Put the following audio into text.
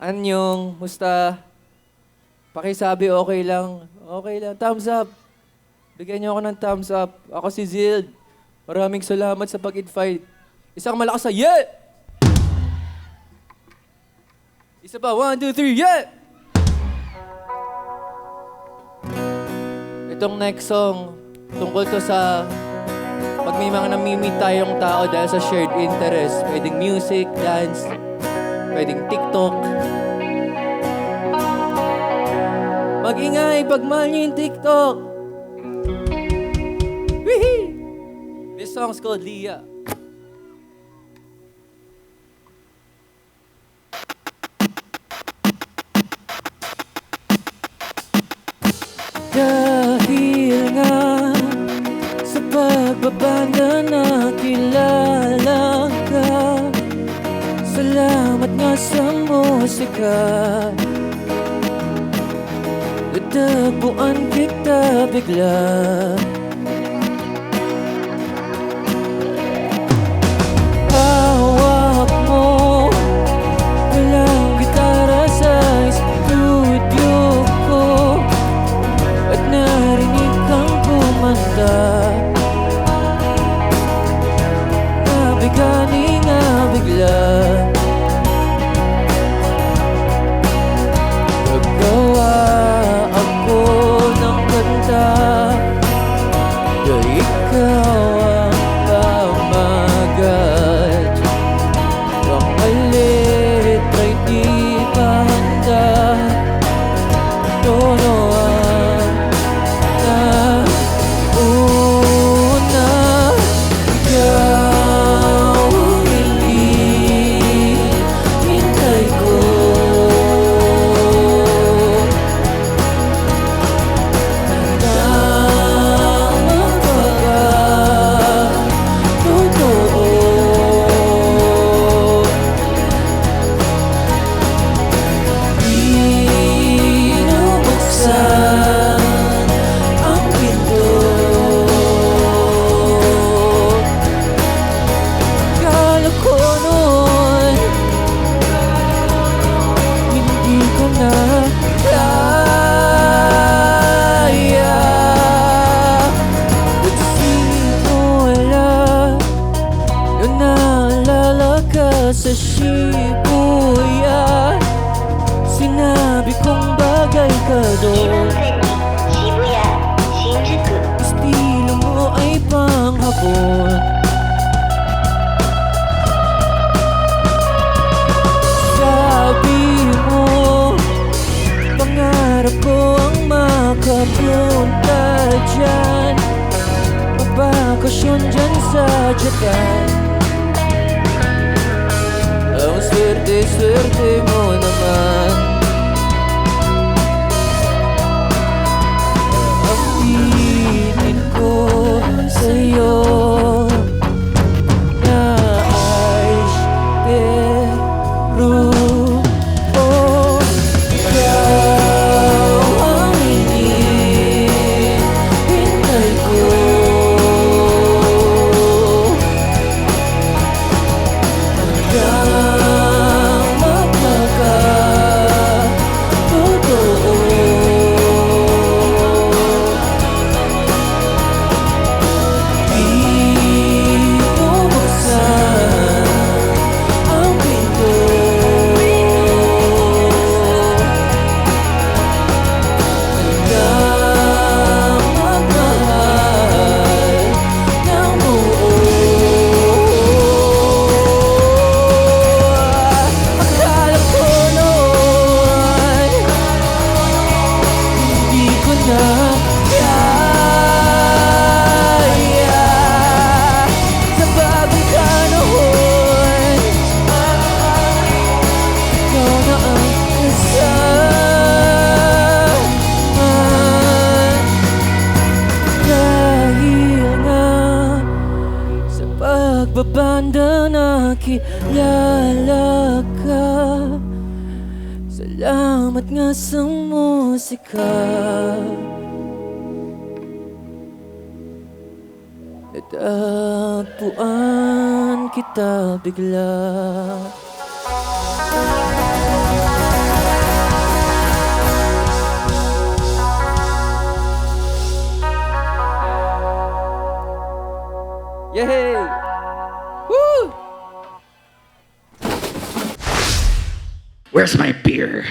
Anyong, musta? Pakisabi okay lang. Okay lang. Thumbs up. Bigyan niyo ako ng thumbs up. Ako si Zild. Maraming salamat sa pag-invite. Isang malakas na yeah! Isa pa, 1, 2, 3, yeah! Itong next song, tungkol to sa pag may mga namimit tayong tao dahil sa shared interest. Pwedeng music, dance, pwedeng TikTok. Mag-ingay pag mahal niyo yung TikTok. Wee! This song's called Leah. Dahil nga sa pagbabanda nakilala ka, salamat nga sa musika. Natagpuan kita bigla. Hawak mo walang gitara sa studio ko at narinig kang kumanta. Nabigani nga bigla. Naggawa ako ng kanta na ikaw ang pamagat. Ang alitra di pa handa. Tunuan na una. Ikaw ang hinihintay ko. Sa Shibuya, sinabi kong bagay ka doon. Estilo mo ay panghapon. Sabi mo, pangarap ko ang makapunta dyan, magbakasyon dyan sa Japan. Ang swerte-swerte mo naman. Ang pilit ko sa'yo na ayos, pero ikaw ang hinihintay ko. Pagbabanda nakilala ka, salamat nga sa musika. Natagpuan kita bigla. Where's my beer?